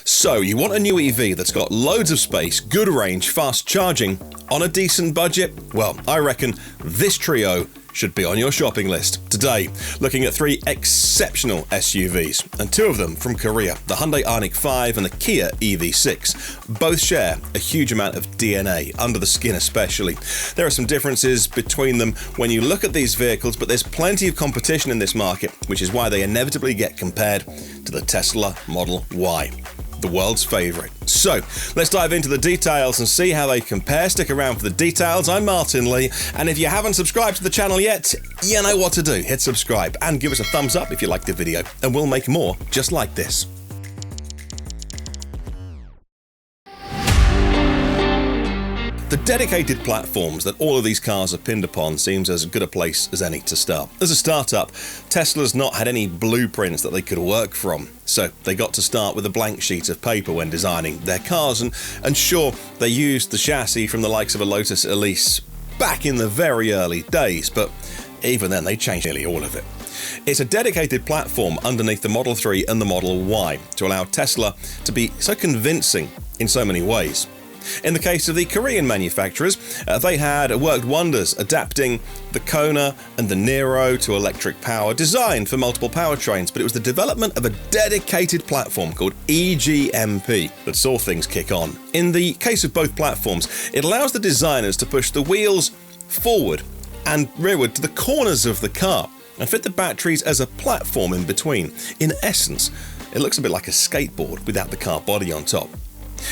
So, you want a new EV that's got loads of space, good range, fast charging, on a decent budget? Well, I reckon this trio should be on your shopping list. Today, looking at three exceptional SUVs, and two of them from Korea, the Hyundai IONIQ 5 and the Kia EV6. Both share a huge amount of DNA, under the skin especially. There are some differences between them when you look at these vehicles, but there's plenty of competition in this market, which is why they inevitably get compared to the Tesla Model Y, the world's favourite. So, let's dive into the details and see how they compare. Stick around for the details. I'm Martin Lee, and if you haven't subscribed to the channel yet, you know what to do. Hit subscribe and give us a thumbs up if you like the video, and we'll make more just like this. The dedicated platforms that all of these cars are pinned upon seems as good a place as any to start. As a startup, Tesla's not had any blueprints that they could work from, so they got to start with a blank sheet of paper when designing their cars, and sure, they used the chassis from the likes of a Lotus Elise back in the very early days, but even then they changed nearly all of it. It's a dedicated platform underneath the Model 3 and the Model Y to allow Tesla to be so convincing in so many ways. In the case of the Korean manufacturers, they had worked wonders adapting the Kona and the Niro to electric power, designed for multiple powertrains, but it was the development of a dedicated platform called EGMP that saw things kick on. In the case of both platforms, it allows the designers to push the wheels forward and rearward to the corners of the car and fit the batteries as a platform in between. In essence, it looks a bit like a skateboard without the car body on top.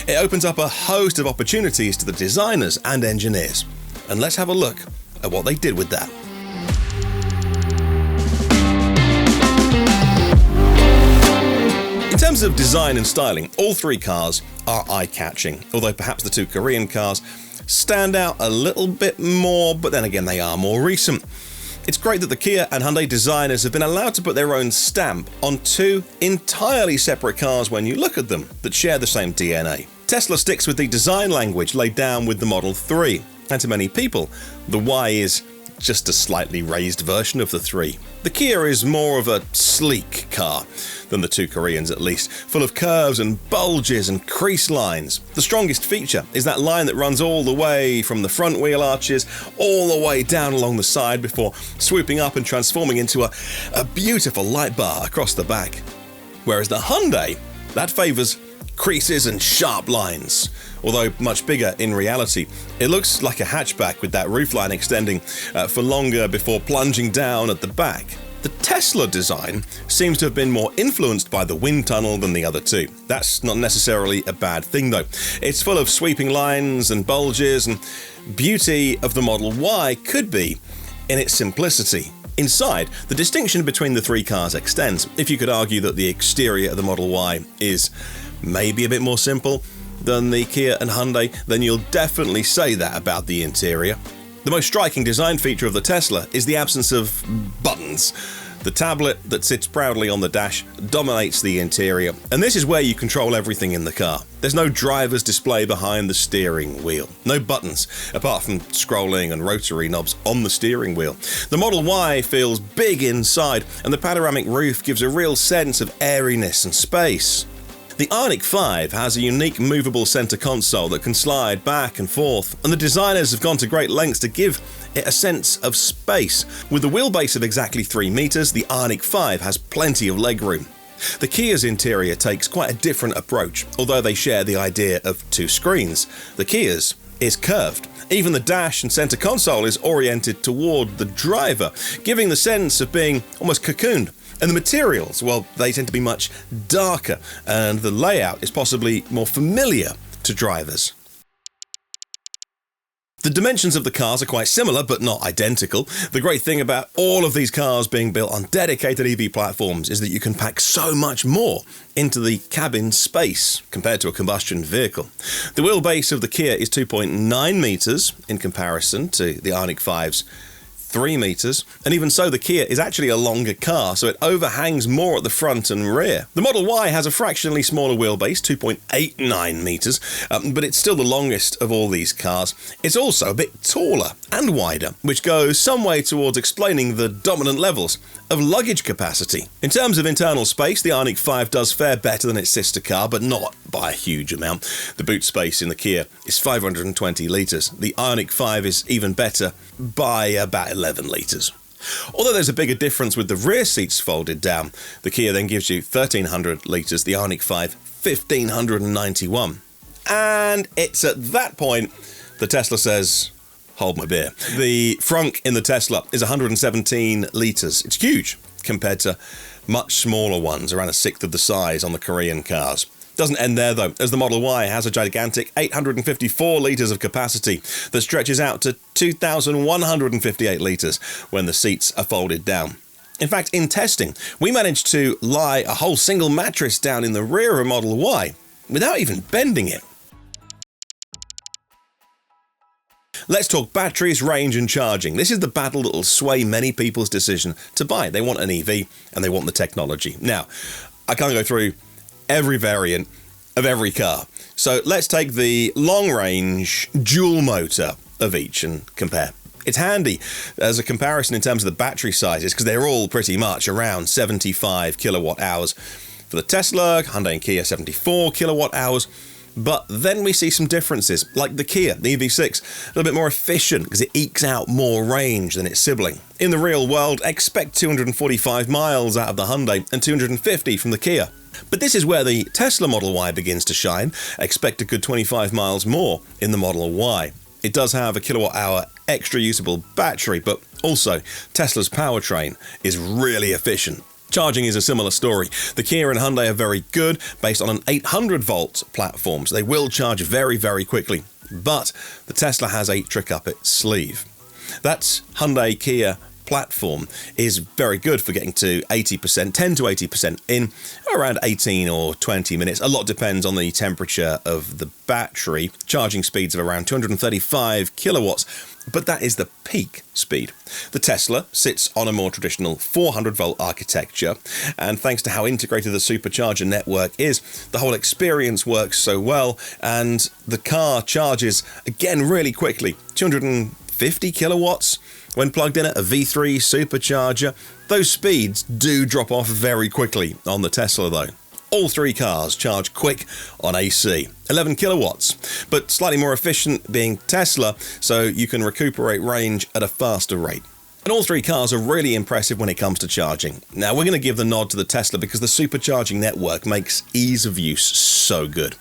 It opens up a host of opportunities to the designers and engineers. And let's have a look at what they did with that. In terms of design and styling, all three cars are eye-catching, although perhaps the two Korean cars stand out a little bit more, but then again they are more recent. It's great that the Kia and Hyundai designers have been allowed to put their own stamp on two entirely separate cars when you look at them that share the same DNA. Tesla sticks with the design language laid down with the Model 3, and to many people, the Y is just a slightly raised version of the 3. The Kia is more of a sleek car than the two Koreans, at least, full of curves and bulges and crease lines. The strongest feature is that line that runs all the way from the front wheel arches all the way down along the side before swooping up and transforming into a beautiful light bar across the back. Whereas the Hyundai, that favours creases and sharp lines. Although much bigger in reality, it looks like a hatchback with that roofline extending for longer before plunging down at the back. The Tesla design seems to have been more influenced by the wind tunnel than the other two. That's not necessarily a bad thing though. It's full of sweeping lines and bulges, and beauty of the Model Y could be in its simplicity. Inside, the distinction between the three cars extends. If you could argue that the exterior of the Model Y is maybe a bit more simple than the Kia and Hyundai, then you'll definitely say that about the interior. The most striking design feature of the Tesla is the absence of buttons. The tablet that sits proudly on the dash dominates the interior, and this is where you control everything in the car. There's no driver's display behind the steering wheel. No buttons, apart from scrolling and rotary knobs on the steering wheel. The Model Y feels big inside, and the panoramic roof gives a real sense of airiness and space. The IONIQ 5 has a unique movable center console that can slide back and forth, and the designers have gone to great lengths to give it a sense of space. With a wheelbase of exactly 3 meters, the IONIQ 5 has plenty of legroom. The Kia's interior takes quite a different approach, although they share the idea of two screens. The Kia's is curved. Even the dash and center console is oriented toward the driver, giving the sense of being almost cocooned. And the materials, well, they tend to be much darker, and the layout is possibly more familiar to drivers. The dimensions of the cars are quite similar, but not identical. The great thing about all of these cars being built on dedicated EV platforms is that you can pack so much more into the cabin space compared to a combustion vehicle. The wheelbase of the Kia is 2.9 meters in comparison to the IONIQ 5's 3 meters, and even so, the Kia is actually a longer car, so it overhangs more at the front and rear. The Model Y has a fractionally smaller wheelbase, 2.89 meters, but it's still the longest of all these cars. It's also a bit taller and wider, which goes some way towards explaining the dominant levels of luggage capacity. In terms of internal space, the IONIQ 5 does fare better than its sister car, but not by a huge amount. The boot space in the Kia is 520 litres. The IONIQ 5 is even better by about 11 litres. Although there's a bigger difference with the rear seats folded down, the Kia then gives you 1,300 litres, the IONIQ 5 1,591. And it's at that point the Tesla says, hold my beer. The frunk in the Tesla is 117 litres. It's huge compared to much smaller ones, around a sixth of the size on the Korean cars. Doesn't end there though, as the Model Y has a gigantic 854 litres of capacity that stretches out to 2,158 litres when the seats are folded down. In fact, in testing, we managed to lie a whole single mattress down in the rear of Model Y without even bending it. Let's talk batteries, range and charging. This is the battle that will sway many people's decision to buy. They want an EV and they want the technology. Now, I can't go through every variant of every car. So let's take the long-range dual motor of each and compare. It's handy as a comparison in terms of the battery sizes because they're all pretty much around 75 kilowatt hours. For the Tesla, Hyundai and Kia 74 kilowatt hours. But then we see some differences, like the Kia, the EV6, a little bit more efficient because it ekes out more range than its sibling. In the real world, expect 245 miles out of the Hyundai and 250 from the Kia. But this is where the Tesla Model Y begins to shine. Expect a good 25 miles more in the Model Y. It does have a kilowatt-hour extra usable battery, but also Tesla's powertrain is really efficient. Charging is a similar story. The Kia and Hyundai are very good, based on an 800-volt platform, so they will charge very, very quickly. But the Tesla has a trick up its sleeve. That Hyundai Kia platform is very good for getting to 80%, 10 to 80% in around 18 or 20 minutes. A lot depends on the temperature of the battery. Charging speeds of around 235 kilowatts, but that is the peak speed. The Tesla sits on a more traditional 400-volt architecture, and thanks to how integrated the supercharger network is, the whole experience works so well, and the car charges, again, really quickly. 250 kilowatts when plugged in at a V3 supercharger. Those speeds do drop off very quickly on the Tesla though. All three cars charge quick on AC, 11 kilowatts, but slightly more efficient being Tesla, so you can recuperate range at a faster rate. And all three cars are really impressive when it comes to charging. Now, we're going to give the nod to the Tesla because the supercharging network makes ease of use so good.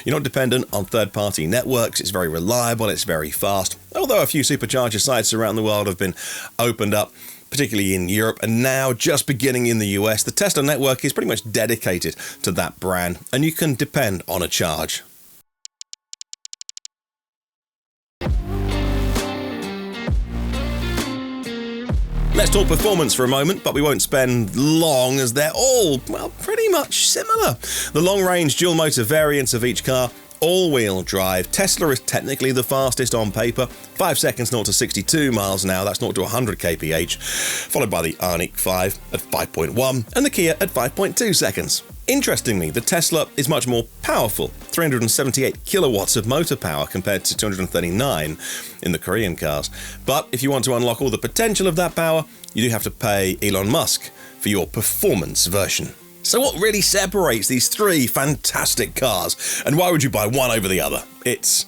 You're not dependent on third-party networks, it's very reliable, it's very fast. Although a few supercharger sites around the world have been opened up, particularly in Europe, and now just beginning in the US, the Tesla network is pretty much dedicated to that brand, and you can depend on a charge. Let's talk performance for a moment, but we won't spend long as they're all, well, pretty much similar. The long-range dual-motor variants of each car, all-wheel drive. Tesla is technically the fastest on paper, 5 seconds 0 to 62 miles an hour, that's 0 to 100 kph, followed by the IONIQ 5 at 5.1 and the Kia at 5.2 seconds. Interestingly, the Tesla is much more powerful, 378 kilowatts of motor power compared to 239 in the Korean cars. But if you want to unlock all the potential of that power, you do have to pay Elon Musk for your performance version. So what really separates these three fantastic cars, and why would you buy one over the other? It's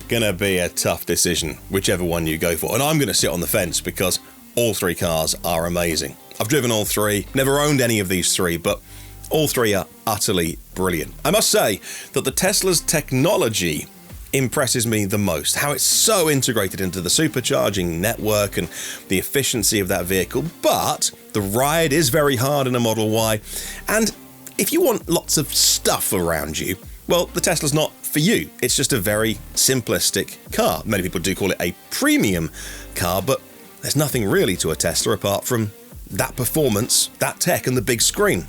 gonna be a tough decision, whichever one you go for, and I'm gonna sit on the fence because all three cars are amazing. I've driven all three, never owned any of these three, but all three are utterly brilliant. I must say that the Tesla's technology impresses me the most, how it's so integrated into the supercharging network and the efficiency of that vehicle, but the ride is very hard in a Model Y, and if you want lots of stuff around you, well, the Tesla's not for you. It's just a very simplistic car. Many people do call it a premium car, but there's nothing really to a Tesla apart from that performance, that tech and the big screen.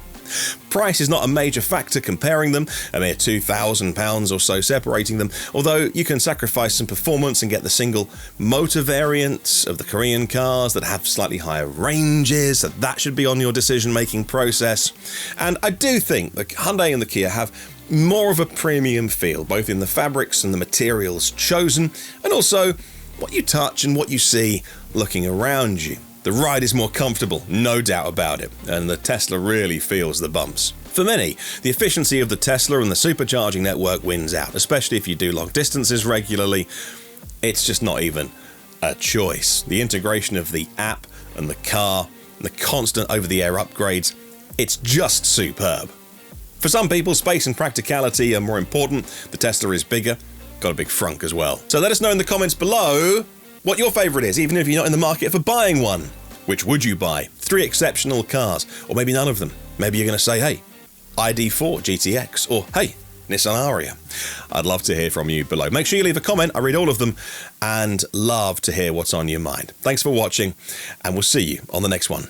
Price is not a major factor comparing them, a mere £2,000 or so separating them, although you can sacrifice some performance and get the single motor variants of the Korean cars that have slightly higher ranges, so that should be on your decision-making process. And I do think the Hyundai and the Kia have more of a premium feel, both in the fabrics and the materials chosen, and also what you touch and what you see looking around you. The ride is more comfortable, no doubt about it, and the Tesla really feels the bumps. For many, the efficiency of the Tesla and the supercharging network wins out, especially if you do long distances regularly. It's just not even a choice. The integration of the app and the car, and the constant over-the-air upgrades, it's just superb. For some people, space and practicality are more important. The Tesla is bigger, got a big frunk as well. So let us know in the comments below what your favourite is, even if you're not in the market for buying one. Which would you buy? 3 exceptional cars, or maybe none of them. Maybe you're going to say, hey, ID4 GTX, or hey, Nissan Aria. I'd love to hear from you below. Make sure you leave a comment. I read all of them and love to hear what's on your mind. Thanks for watching, and we'll see you on the next one.